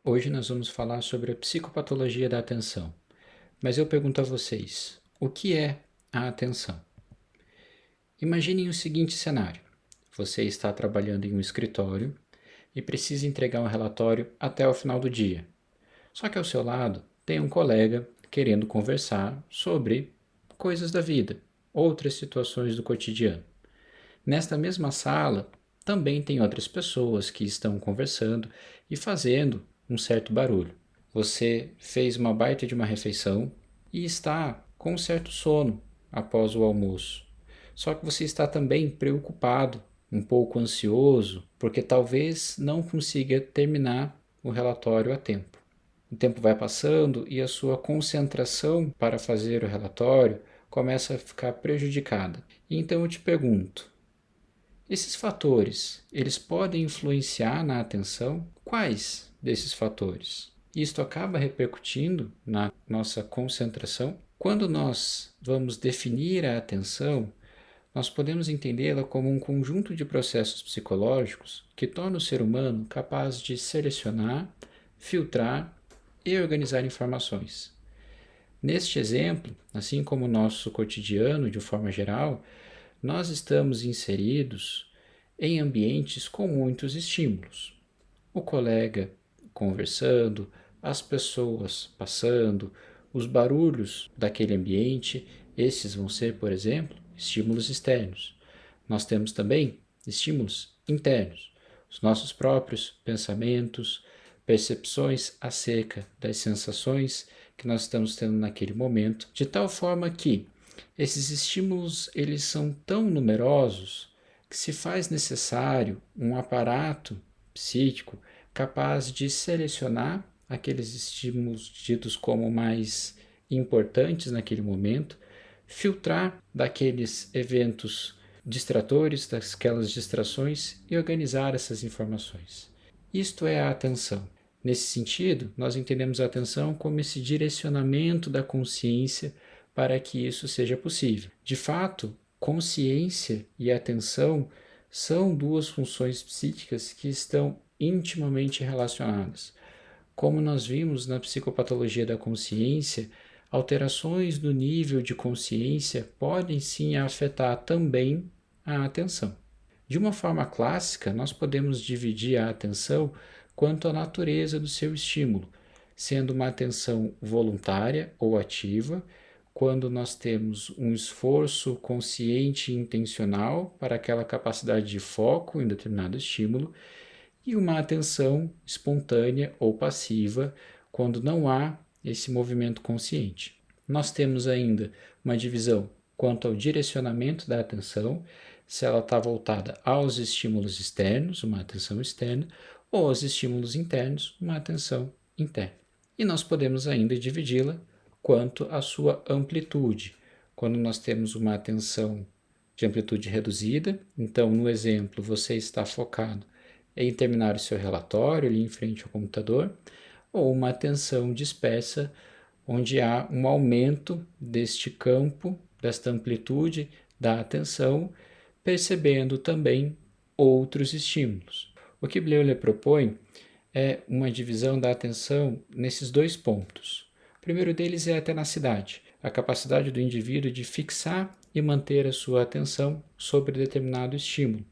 Hoje nós vamos falar sobre a psicopatologia da atenção. Mas eu pergunto a vocês, o que é a atenção? Imaginem o seguinte cenário. Você está trabalhando em um escritório e precisa entregar um relatório até o final do dia. Só que ao seu lado tem um colega querendo conversar sobre coisas da vida, outras situações do cotidiano. Nesta mesma sala, também tem outras pessoas que estão conversando e fazendo um certo barulho. Você fez uma baita de uma refeição e está com um certo sono após o almoço. Só que você está também preocupado, um pouco ansioso, porque talvez não consiga terminar o relatório a tempo. O tempo vai passando e a sua concentração para fazer o relatório começa a ficar prejudicada. Então eu te pergunto, esses fatores, eles podem influenciar na atenção? Quais desses fatores? Isto acaba repercutindo na nossa concentração? Quando nós vamos definir a atenção, nós podemos entendê-la como um conjunto de processos psicológicos que torna o ser humano capaz de selecionar, filtrar e organizar informações. Neste exemplo, assim como o nosso cotidiano de forma geral, nós estamos inseridos em ambientes com muitos estímulos. O colega conversando, as pessoas passando, os barulhos daquele ambiente, esses vão ser, por exemplo, estímulos externos. Nós temos também estímulos internos, os nossos próprios pensamentos, percepções acerca das sensações que nós estamos tendo naquele momento, de tal forma que esses estímulos eles são tão numerosos que se faz necessário um aparato psíquico capaz de selecionar aqueles estímulos tidos como mais importantes naquele momento, filtrar daqueles eventos distratores, daquelas distrações e organizar essas informações. Isto é a atenção. Nesse sentido, nós entendemos a atenção como esse direcionamento da consciência para que isso seja possível. De fato, consciência e atenção são duas funções psíquicas que estão intimamente relacionadas. Como nós vimos na psicopatologia da consciência, alterações no nível de consciência podem sim afetar também a atenção. De uma forma clássica, nós podemos dividir a atenção quanto à natureza do seu estímulo, sendo uma atenção voluntária ou ativa, quando nós temos um esforço consciente e intencional para aquela capacidade de foco em determinado estímulo, e uma atenção espontânea ou passiva, quando não há esse movimento consciente. Nós temos ainda uma divisão quanto ao direcionamento da atenção, se ela está voltada aos estímulos externos, uma atenção externa, ou aos estímulos internos, uma atenção interna. E nós podemos ainda dividi-la quanto à sua amplitude. Quando nós temos uma atenção de amplitude reduzida, então no exemplo você está focado em terminar o seu relatório ali em frente ao computador, ou uma atenção dispersa, onde há um aumento deste campo, desta amplitude da atenção, percebendo também outros estímulos. O que Bleuler propõe é uma divisão da atenção nesses dois pontos. O primeiro deles é a tenacidade, a capacidade do indivíduo de fixar e manter a sua atenção sobre determinado estímulo.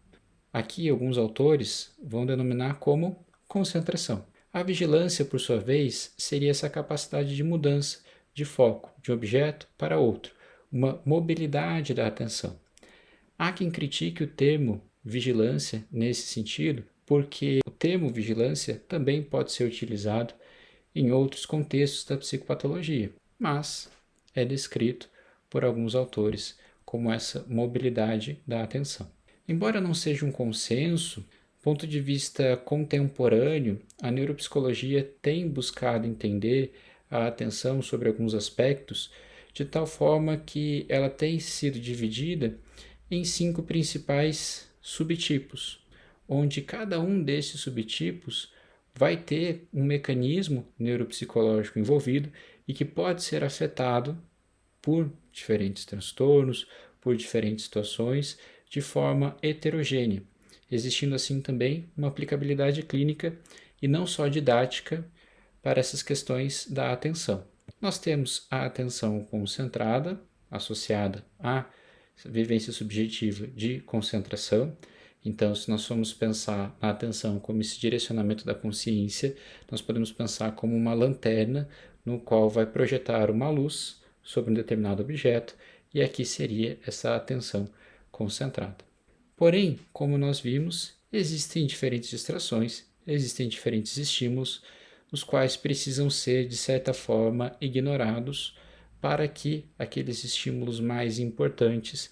Aqui, alguns autores vão denominar como concentração. A vigilância, por sua vez, seria essa capacidade de mudança de foco de um objeto para outro, uma mobilidade da atenção. Há quem critique o termo vigilância nesse sentido, porque o termo vigilância também pode ser utilizado em outros contextos da psicopatologia, mas é descrito por alguns autores como essa mobilidade da atenção. Embora não seja um consenso, do ponto de vista contemporâneo, a neuropsicologia tem buscado entender a atenção sobre alguns aspectos de tal forma que ela tem sido dividida em 5 principais subtipos, onde cada um desses subtipos vai ter um mecanismo neuropsicológico envolvido e que pode ser afetado por diferentes transtornos, por diferentes situações, de forma heterogênea, existindo assim também uma aplicabilidade clínica e não só didática para essas questões da atenção. Nós temos a atenção concentrada, associada à vivência subjetiva de concentração. Então, se nós formos pensar na atenção como esse direcionamento da consciência, nós podemos pensar como uma lanterna no qual vai projetar uma luz sobre um determinado objeto, e aqui seria essa atenção concentrada. Porém, como nós vimos, existem diferentes distrações, existem diferentes estímulos, os quais precisam ser, de certa forma, ignorados para que aqueles estímulos mais importantes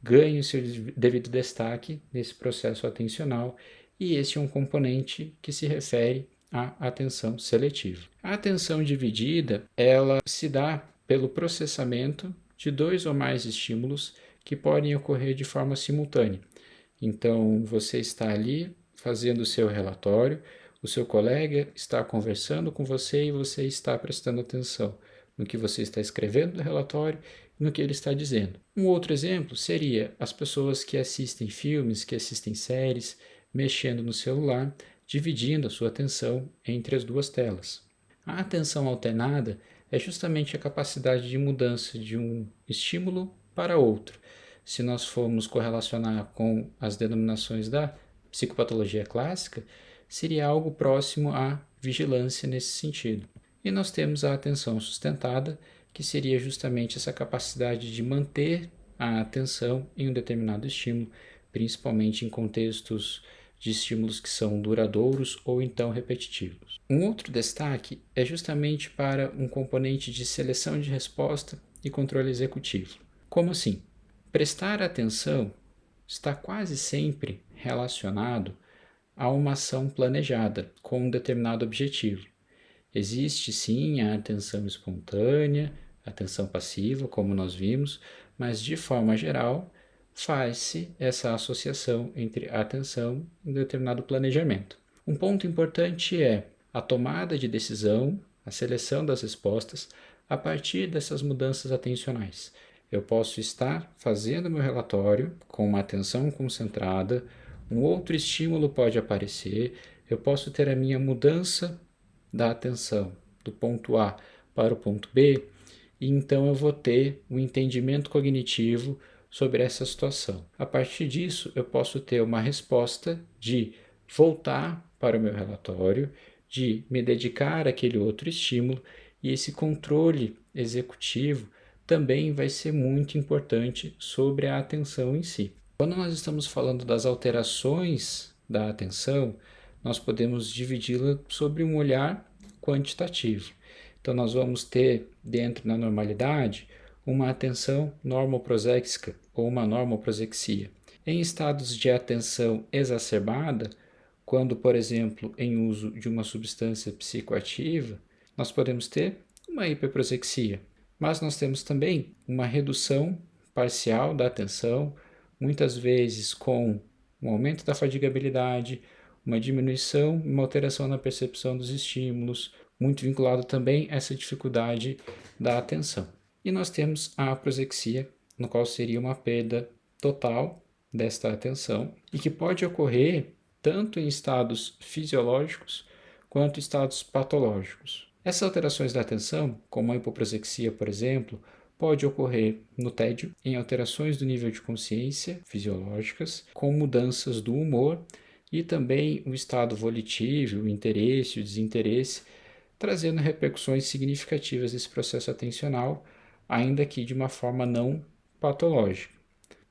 ganhem seu devido destaque nesse processo atencional, e este é um componente que se refere à atenção seletiva. A atenção dividida, ela se dá pelo processamento de 2 ou mais estímulos que podem ocorrer de forma simultânea. Então, você está ali fazendo o seu relatório, o seu colega está conversando com você e você está prestando atenção no que você está escrevendo no relatório e no que ele está dizendo. Um outro exemplo seria as pessoas que assistem filmes, que assistem séries, mexendo no celular, dividindo a sua atenção entre as 2 telas. A atenção alternada é justamente a capacidade de mudança de um estímulo para outro. Se nós formos correlacionar com as denominações da psicopatologia clássica, seria algo próximo à vigilância nesse sentido. E nós temos a atenção sustentada, que seria justamente essa capacidade de manter a atenção em um determinado estímulo, principalmente em contextos de estímulos que são duradouros ou então repetitivos. Um outro destaque é justamente para um componente de seleção de resposta e controle executivo. Como assim? Prestar atenção está quase sempre relacionado a uma ação planejada com um determinado objetivo. Existe sim a atenção espontânea, a atenção passiva, como nós vimos, mas de forma geral faz-se essa associação entre a atenção e um determinado planejamento. Um ponto importante é a tomada de decisão, a seleção das respostas a partir dessas mudanças atencionais. Eu posso estar fazendo meu relatório com uma atenção concentrada, um outro estímulo pode aparecer, eu posso ter a minha mudança da atenção do ponto A para o ponto B, e então eu vou ter um entendimento cognitivo sobre essa situação. A partir disso, eu posso ter uma resposta de voltar para o meu relatório, de me dedicar àquele outro estímulo, e esse controle executivo também vai ser muito importante sobre a atenção em si. Quando nós estamos falando das alterações da atenção, nós podemos dividi-la sobre um olhar quantitativo. Então, nós vamos ter, dentro da normalidade, uma atenção normoproséxica ou uma normoprosexia. Em estados de atenção exacerbada, quando, por exemplo, em uso de uma substância psicoativa, nós podemos ter uma hiperprosexia, mas nós temos também uma redução parcial da atenção, muitas vezes com um aumento da fadigabilidade, uma diminuição, uma alteração na percepção dos estímulos, muito vinculado também a essa dificuldade da atenção. E nós temos a aprosexia, no qual seria uma perda total desta atenção e que pode ocorrer tanto em estados fisiológicos quanto em estados patológicos. Essas alterações da atenção, como a hipoprosexia, por exemplo, pode ocorrer no tédio, em alterações do nível de consciência fisiológicas, com mudanças do humor e também o estado volitivo, o interesse, o desinteresse, trazendo repercussões significativas desse processo atencional, ainda que de uma forma não patológica.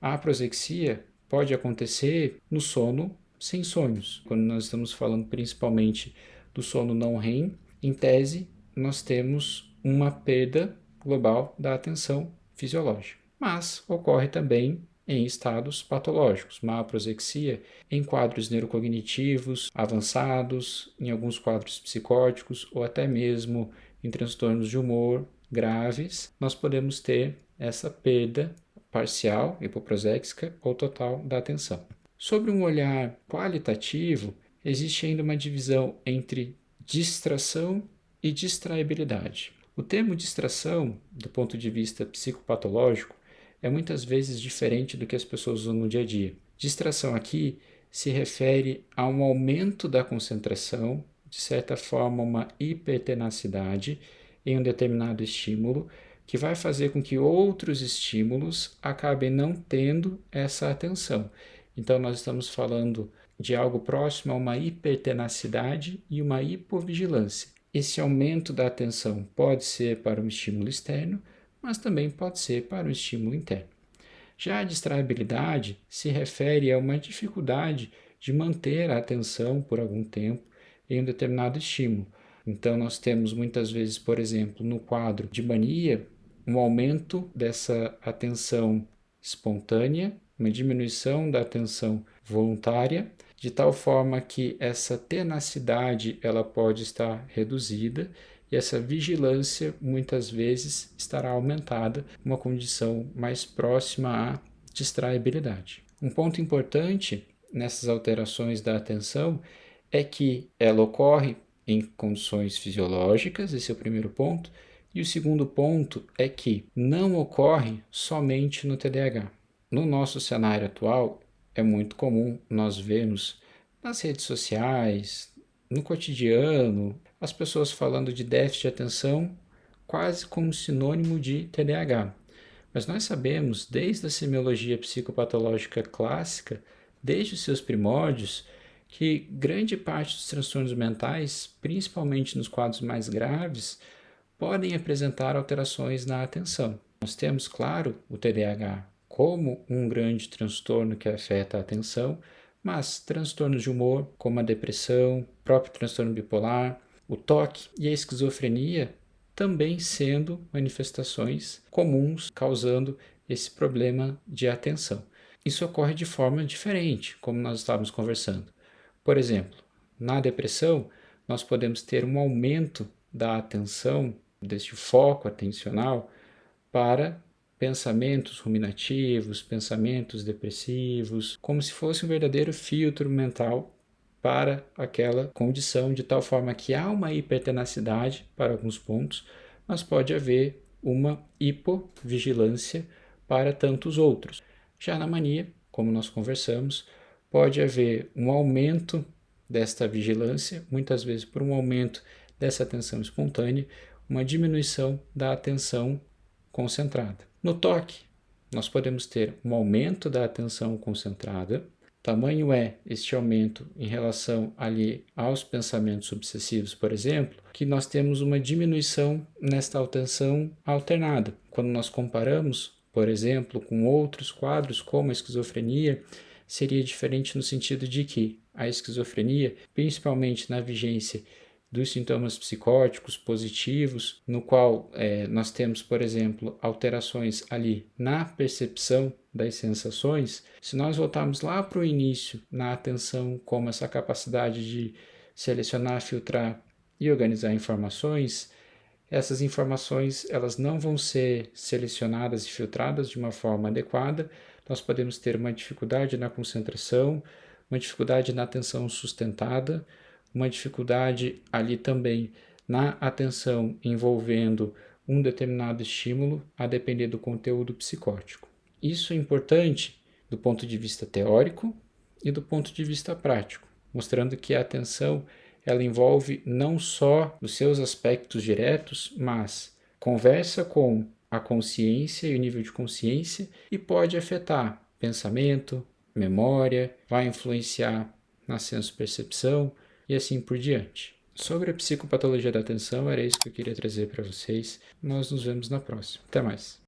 A aprosexia pode acontecer no sono sem sonhos, quando nós estamos falando principalmente do sono não REM. Em tese, nós temos uma perda global da atenção fisiológica, mas ocorre também em estados patológicos, uma aprosexia em quadros neurocognitivos avançados, em alguns quadros psicóticos ou até mesmo em transtornos de humor graves, nós podemos ter essa perda parcial, hipoproséxica ou total da atenção. Sobre um olhar qualitativo, existe ainda uma divisão entre distração e distraibilidade. O termo distração, do ponto de vista psicopatológico, é muitas vezes diferente do que as pessoas usam no dia a dia. Distração aqui se refere a um aumento da concentração de certa forma, uma hipertenacidade em um determinado estímulo, que vai fazer com que outros estímulos acabem não tendo essa atenção. Então, nós estamos falando de algo próximo a uma hipertenacidade e uma hipovigilância. Esse aumento da atenção pode ser para um estímulo externo, mas também pode ser para um estímulo interno. Já a distraibilidade se refere a uma dificuldade de manter a atenção por algum tempo em um determinado estímulo. Então, nós temos muitas vezes, por exemplo, no quadro de mania, um aumento dessa atenção espontânea, uma diminuição da atenção voluntária, de tal forma que essa tenacidade ela pode estar reduzida e essa vigilância muitas vezes estará aumentada, uma condição mais próxima à distraibilidade. Um ponto importante nessas alterações da atenção é que ela ocorre em condições fisiológicas, esse é o primeiro ponto, e o segundo ponto é que não ocorre somente no TDAH. No nosso cenário atual, é muito comum nós vermos nas redes sociais, no cotidiano, as pessoas falando de déficit de atenção quase como sinônimo de TDAH. Mas nós sabemos, desde a semiologia psicopatológica clássica, desde os seus primórdios, que grande parte dos transtornos mentais, principalmente nos quadros mais graves, podem apresentar alterações na atenção. Nós temos, claro, o TDAH como um grande transtorno que afeta a atenção, mas transtornos de humor, como a depressão, o próprio transtorno bipolar, o toque e a esquizofrenia também sendo manifestações comuns causando esse problema de atenção. Isso ocorre de forma diferente, como nós estávamos conversando. Por exemplo, na depressão, nós podemos ter um aumento da atenção, deste foco atencional, para pensamentos ruminativos, pensamentos depressivos, como se fosse um verdadeiro filtro mental para aquela condição, de tal forma que há uma hipertenacidade para alguns pontos, mas pode haver uma hipovigilância para tantos outros. Já na mania, como nós conversamos, pode haver um aumento desta vigilância, muitas vezes por um aumento dessa atenção espontânea, uma diminuição da atenção concentrada. No toque, nós podemos ter um aumento da atenção concentrada. Tamanho é este aumento em relação ali aos pensamentos obsessivos, por exemplo, que nós temos uma diminuição nesta atenção alternada. Quando nós comparamos, por exemplo, com outros quadros como a esquizofrenia, seria diferente no sentido de que a esquizofrenia, principalmente na vigência dos sintomas psicóticos positivos, no qual nós temos, por exemplo, alterações ali na percepção das sensações, se nós voltarmos lá para o início, na atenção como essa capacidade de selecionar, filtrar e organizar informações, essas informações elas não vão ser selecionadas e filtradas de uma forma adequada, nós podemos ter uma dificuldade na concentração, uma dificuldade na atenção sustentada, uma dificuldade ali também na atenção envolvendo um determinado estímulo, a depender do conteúdo psicótico. Isso é importante do ponto de vista teórico e do ponto de vista prático, mostrando que a atenção ela envolve não só os seus aspectos diretos, mas conversa com a consciência e o nível de consciência e pode afetar pensamento, memória, vai influenciar na senso-percepção, e assim por diante. Sobre a psicopatologia da atenção, era isso que eu queria trazer para vocês. Nós nos vemos na próxima. Até mais.